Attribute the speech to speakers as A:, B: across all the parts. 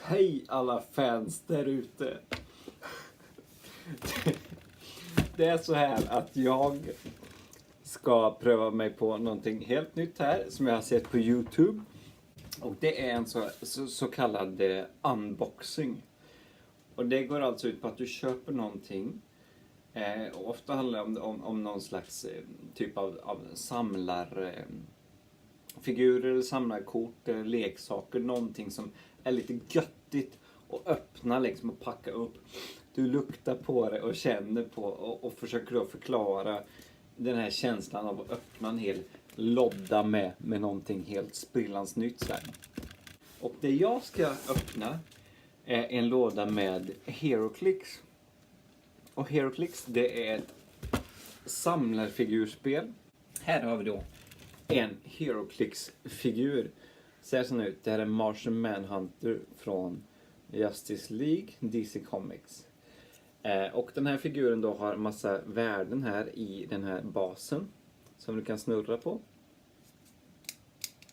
A: Hej alla fans där ute. Det är så här att jag ska pröva mig på någonting helt nytt här som jag har sett på YouTube. Och det är en så kallad unboxing. Och det går alltså ut på att du köper någonting. Och ofta handlar det om någon slags typ av samlarfigurer eller samlarkort, leksaker, någonting som är lite göttigt och öppna liksom och packa upp. Du luktar på det och känner på och försöker då förklara den här känslan av att öppna en hel lodda med någonting helt sprillans nytt så här. Och det jag ska öppna är en låda med HeroClix. Och HeroClix, det är ett samlarfigurspel. Här har vi då en HeroClix-figur. Ser så ut. Det här är Martian Manhunter från Justice League, DC Comics. Och den här figuren då har massa värden här i den här basen som du kan snurra på.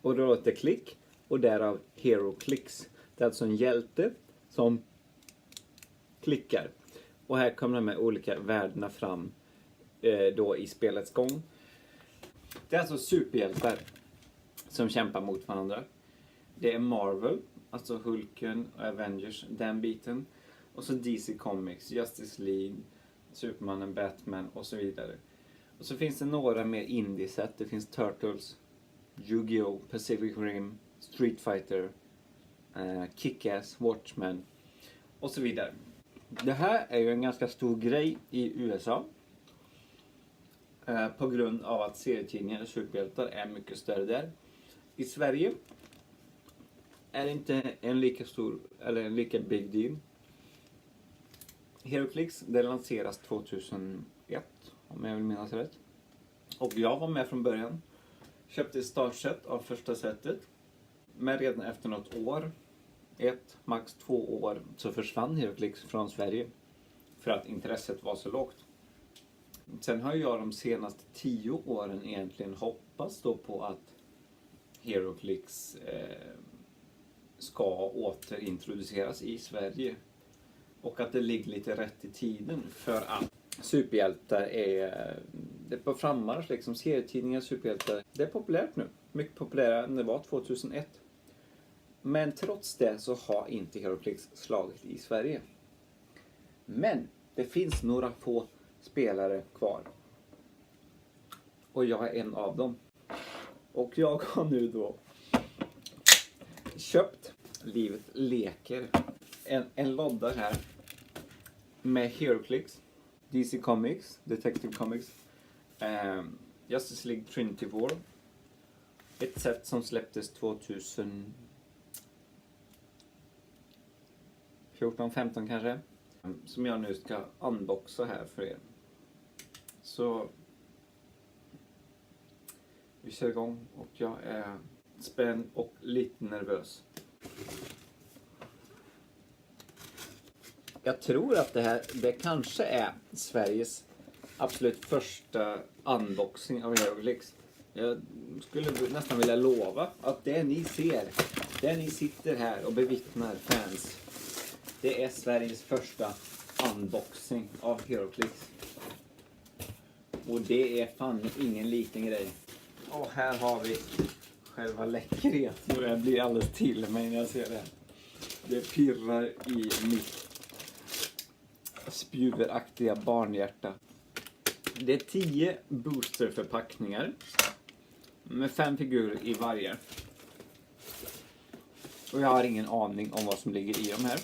A: Och då låter det klick och därav HeroClix. Det är alltså en hjälte som klickar. Och här kommer de här olika värdena fram då i spelets gång. Det är alltså superhjältar som kämpar mot varandra. Det är Marvel, alltså Hulken och Avengers, den biten. Och så DC Comics, Justice League, Superman, Batman och så vidare. Och så finns det några mer indie-set. Det finns Turtles, Yu-Gi-Oh!, Pacific Rim, Street Fighter, Kick-Ass, Watchmen och så vidare. Det här är ju en ganska stor grej i USA. På grund av att serietidningar och superhjältar är mycket större där. I Sverige är det inte en lika stor eller en lika big deal. HeroClix, det lanseras 2001 om jag vill minnas rätt. Och jag var med från början. Köpte ett startset av första setet. Men redan efter något år, max 2 år, så försvann HeroClix från Sverige. För att intresset var så lågt. Sen har jag de senaste 10 åren egentligen hoppats då på att HeroClix ska återintroduceras i Sverige. Och att det ligger lite rätt i tiden för att superhjältar det är på frammarsch liksom. Serietidningar, superhjältar, det är populärt nu. Mycket populärare än det var 2001. Men trots det så har inte HeroClix slagit i Sverige. Men det finns några få spelare kvar. Och jag är en av dem. Och jag har nu då köpt Livet leker. En lodda här med HeroClix, DC Comics, Detective Comics, Justice League Trinity War. Ett set som släpptes 2014-15 kanske. Som jag nu ska unboxa här för er. Så vi kör igång och jag är spänd och lite nervös. Jag tror att det kanske är Sveriges absolut första unboxing av HeroClix. Jag skulle nästan vilja lova att det ni ser, det ni sitter här och bevittnar, fans, det är Sveriges första unboxing av HeroClix. Och det är fan ingen liten grej. Och här har vi själva läckerheten. Och det blir alldeles till mig när jag ser det. Det pirrar i mitt spjuveraktiga barnhjärta. Det är 10 boosterförpackningar med 5 figurer i varje. Och jag har ingen aning om vad som ligger i de här.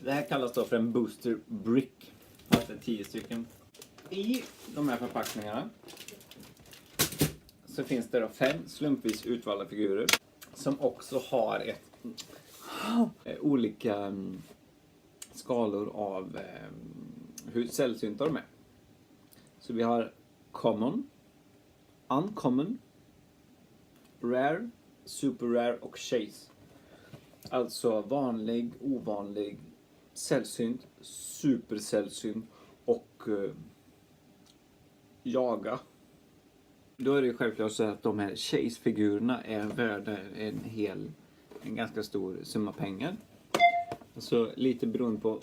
A: Det här kallas då för en booster brick. Alltså 10 stycken. I de här förpackningarna så finns det då 5 slumpvis utvalda figurer som också har olika skalor av hur sällsynta de är. Så vi har common, uncommon, rare, super rare och chase. Alltså vanlig, ovanlig, sällsynt, supersällsynt och jaga. Då är det självklart så att de här chase-figurerna är värda en hel en ganska stor summa pengar. Så lite beroende på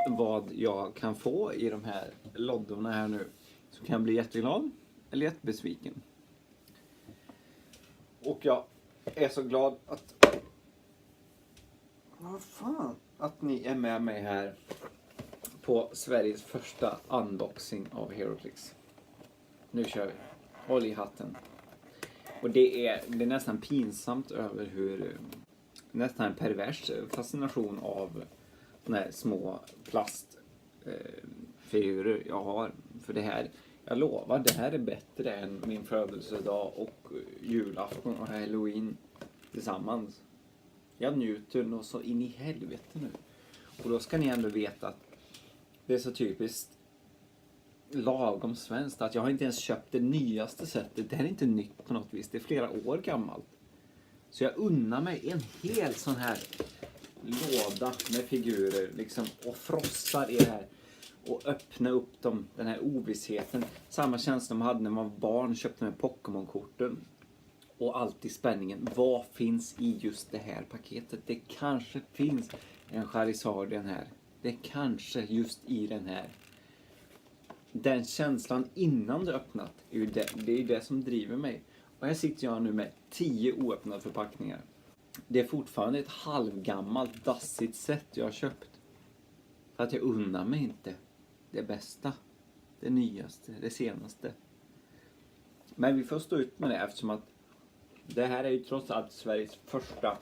A: vad jag kan få i de här loddorna här nu, så kan jag bli jätteglad eller jättebesviken. Och jag är så glad att ni är med mig här på Sveriges första unboxing av HeroClix. Nu kör vi. Håll i hatten. Och det är nästan pinsamt över hur nästan en pervers fascination av såna här små plastfigurer jag har. För det här, jag lovar, det här är bättre än min födelsedag och julafton och Halloween tillsammans. Jag njuter nog så in i helvete nu. Och då ska ni ändå veta att det är så typiskt lagom svenskt att jag har inte ens köpt det nyaste sättet. Det här är inte nytt på något vis. Det är flera år gammalt. Så jag unnar mig en hel sån här låda med figurer liksom, och frossar i det här. Och öppna upp dem, den här ovissheten. Samma känsla man hade när man var barn, köpte med Pokémon-korten. Och alltid spänningen. Vad finns i just det här paketet? Det kanske finns en Charizard i den här. Det kanske just i den här. Den känslan innan det öppnat, det är ju det som driver mig. Och här sitter jag nu med 10 oöppnade förpackningar. Det är fortfarande ett halvgammalt, dassigt sätt jag har köpt. För att jag unnar mig inte det bästa, det nyaste, det senaste. Men vi får stå ut med det eftersom att det här är ju trots allt Sveriges första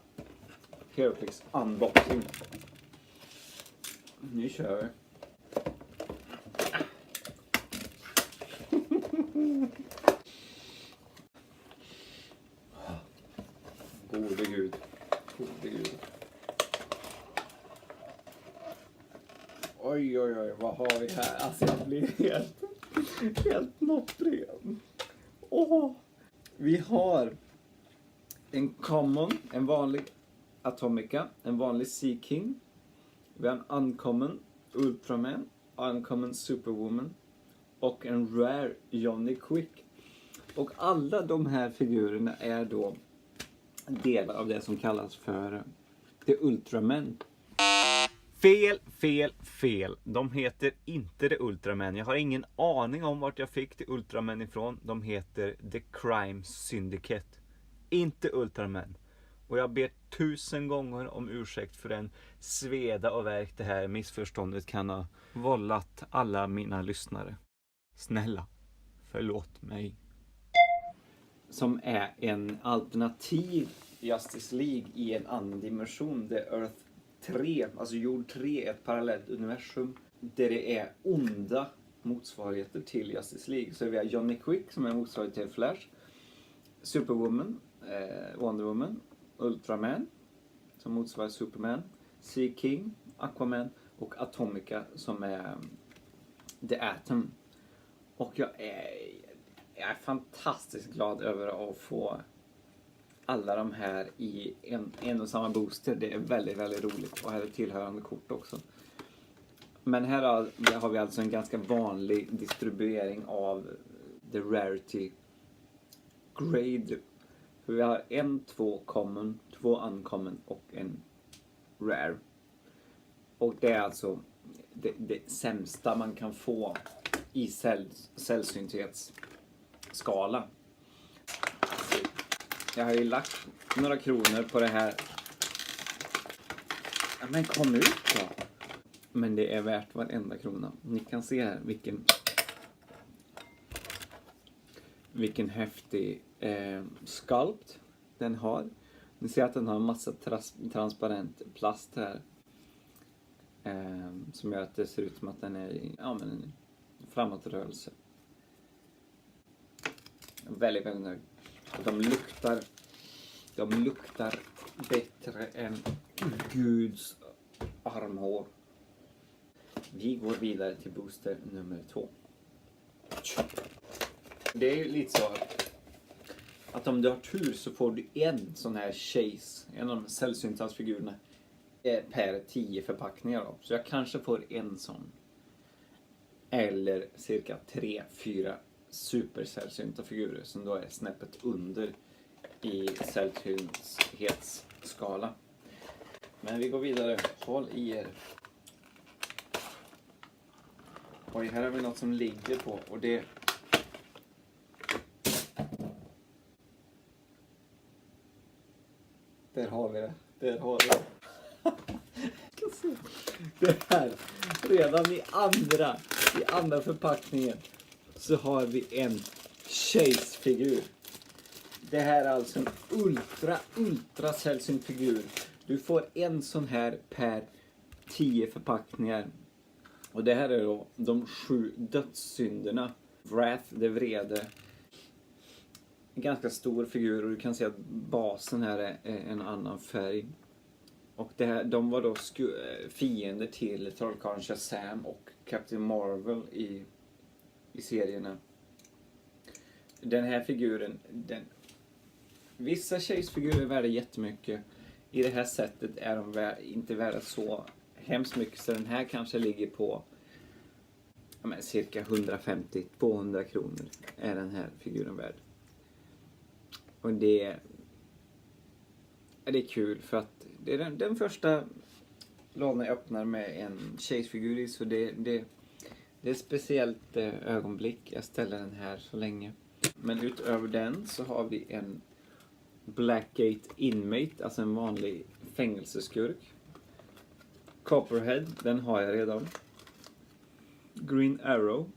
A: HeroClix unboxing. Nu kör vi. Gode Gud. Gode Gud. Oj, vad har vi här? Alltså jag blir helt nopprig. Vi har en common, en vanlig Atomica, en vanlig Sea King. Vi har en uncommon Ultraman, uncommon Superwoman och en rare Johnny Quick. Och alla de här figurerna är då delar av det som kallas för The Ultraman. Fel. De heter inte The Ultraman. Jag har ingen aning om vart jag fick The Ultraman ifrån. De heter The Crime Syndicate. Inte Ultraman. Och jag ber 1000 gånger om ursäkt för den sveda och värk det här missförståndet kan ha vållat alla mina lyssnare. Snälla, förlåt mig. Som är en alternativ Justice League i en annan dimension. The Earth 3, alltså jord 3, ett parallellt universum där det är onda motsvarigheter till Justice League. Så vi har Johnny Quick som är motsvarighet till Flash, Superwoman, Wonder Woman, Ultraman som motsvarar Superman, Sea King, Aquaman och Atomica som är The Atom. Och jag är fantastiskt glad över att få alla de här i en och samma booster. Det är väldigt, väldigt roligt. Och här är tillhörande kort också. Men här har vi alltså en ganska vanlig distribuering av the rarity grade. För vi har 1, 2 common, 2 uncommon och en rare. Och det är alltså det sämsta man kan få i sällsynthetsskala. Jag har ju lagt några kronor på det här. Ja, men kom ut då. Men det är värt varenda krona. Ni kan se här vilken häftig sculpt den har. Ni ser att den har en massa transparent plast här. Som gör att det ser ut som att den är i en framåtrörelse. Väldigt, väldigt nöjd. De luktar bättre än Guds armhår. Vi går vidare till booster nummer 2. Det är ju lite så att om du har tur så får du en sån här chase, en av de sällsynta figurerna per 10 förpackningar då. Så jag kanske får en sån. Eller cirka 3-4 supersällsynta figurer som då är snäppet under i sällsynthetsskalan. skala. Men vi går vidare. Håll i er. Oj, här har vi något som ligger på och det... Där har vi det. Där har vi det. Det här. Redan i andra förpackningen så har vi en Chase-figur. Det här är alltså en ultra sällsynt figur. Du får en sån här per 10 förpackningar. Och det här är då de 7 dödssynderna. Wrath, det vrede. En ganska stor figur och du kan se att basen här är en annan färg. Och det här, de var då fiender till Trollkarlen Shazam och Captain Marvel i serierna. Den här figuren, vissa Chase-figurer är värda jättemycket. I det här sättet är de inte värda så hemskt mycket, så den här kanske ligger på cirka 150-200 kronor är den här figuren värd. Och det är kul för att det är den första lådan jag öppnar med en Chase-figur i, så det är ett speciellt ögonblick. Jag ställer den här så länge. Men utöver den så har vi en Blackgate Inmate, alltså en vanlig fängelseskurk. Copperhead, den har jag redan. Green Arrow,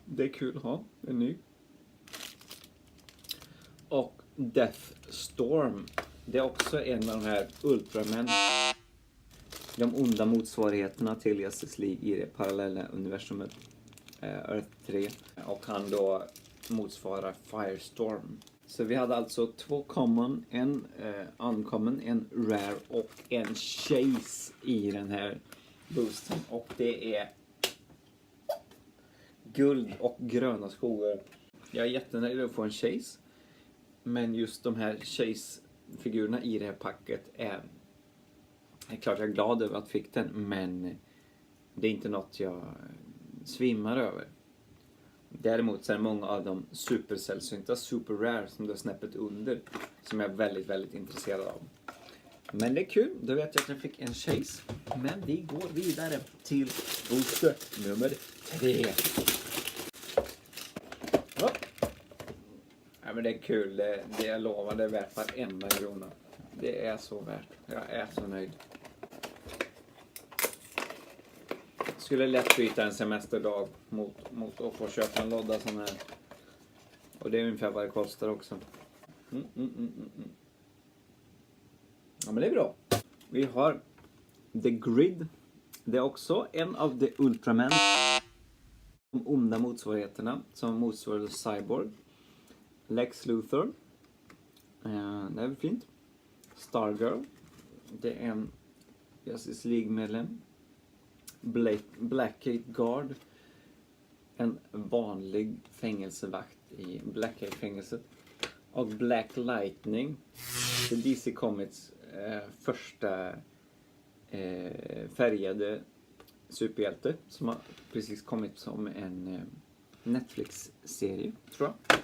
A: det är kul att ha, en ny. Och Deathstorm, det är också en av de här Ultramen. De onda motsvarigheterna till Justice League i det parallella universumet Earth 3. Och han då motsvarar Firestorm. Så vi hade alltså 2 common, en uncommon, en rare och en chase i den här boosten. Och det är guld och gröna skogar. Jag är jättenöjd att få en chase. Men just de här chase-figurerna i det här packet är klart jag är glad över att jag fick den. Men det är inte något jag svimmar över. Däremot så är det många av de supersällsynta, super rare som du har snäppet under, som jag är väldigt, väldigt intresserad av. Men det är kul, då vet jag att jag fick en chase. Men vi går vidare till booster nummer 3. Ja. Ja, men det är kul, det jag lovar, det är värt varenda krona. Det är så värt, jag är så nöjd. Skulle lätt byta en semesterdag mot att få köpa en lodda sån här. Och det är ungefär vad det kostar också. Ja, men det är bra. Vi har The Grid. Det är också en av de Ultraman. De onda motsvarigheterna som motsvarar Cyborg. Lex Luthor. Det är väl fint. Stargirl. Det är en Justice League-medlem. Blackgate Guard. En vanlig fängelsevakt i Blackgate-fängelset. Och Black Lightning. Det är DC Comics första färgade superhjälte som har precis kommit som en Netflix-serie, tror jag.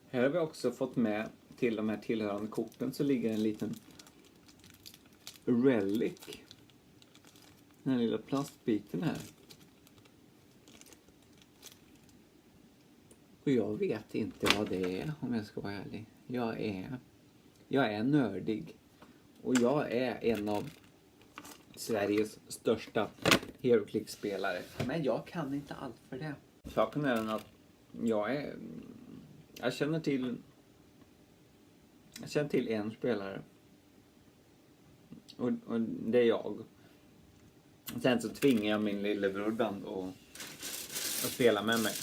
A: Här har vi också fått med till de här tillhörande korten så ligger en liten relic. Den här lilla plastbiten här. Och jag vet inte vad det är, om jag ska vara ärlig. Jag är nördig. Och jag är en av Sveriges största HeroClix-spelare. Men jag kan inte allt för det. Saken är den att jag känner till en spelare. Och det är jag. Sen så tvingar jag min lillebror ibland att spela med mig.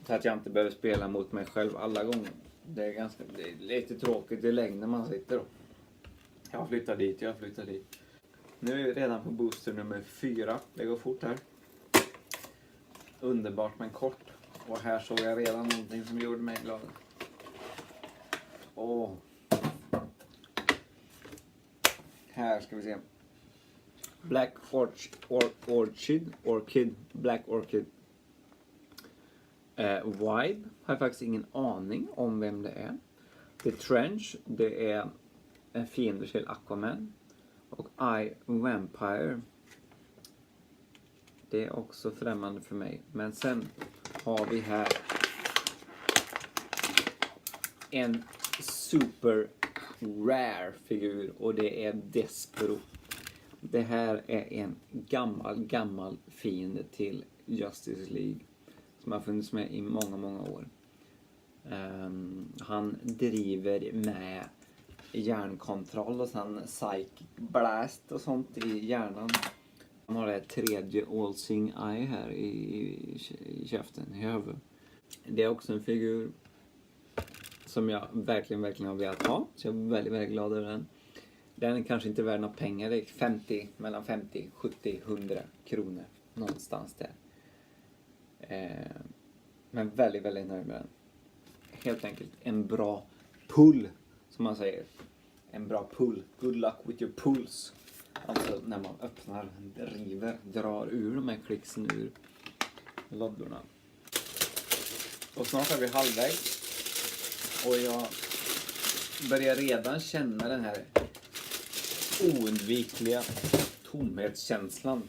A: Så att jag inte behöver spela mot mig själv alla gånger. Det är lite tråkigt i längden när man sitter då. Jag flyttar dit. Nu är vi redan på booster nummer 4. Det går fort här. Underbart men kort. Och här såg jag redan någonting som gjorde mig glad. Här ska vi se. Black Orchid. Black Orchid. Vibe har jag faktiskt ingen aning om vem det är. The Trench, det är en fiende till Aquaman. Och I Vampire, det är också främmande för mig. Men sen har vi här en super rare figur och det är Despero. Det här är en gammal fiende till Justice League som har funnits med i många år. Han driver med hjärnkontroll och sen psychic blast och sånt i hjärnan. Han har det tredje all-seeing eye här i käften, i huvudet. Det är också en figur som jag verkligen har velat ha. Så jag är väldigt glad över den. Den är kanske inte värd några pengar. Det är mellan 50, 70, 100 kronor. Någonstans där. Men väldigt nöjd med den. Helt enkelt en bra pull, som man säger. En bra pull. Good luck with your pulls. Alltså när man öppnar, drar ur de här klicksen ur lådorna. Och snart är vi halvvägs. Och jag börjar redan känna den här oundvikliga tomhetskänslan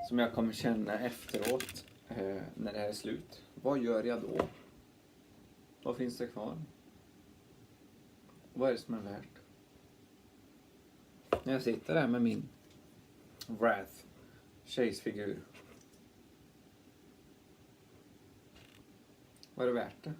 A: som jag kommer känna efteråt när det här är slut. Vad gör jag då? Vad finns det kvar? Vad är det som är värt? När jag sitter där med min Wrath tjejsfigur. Vad är det värt det?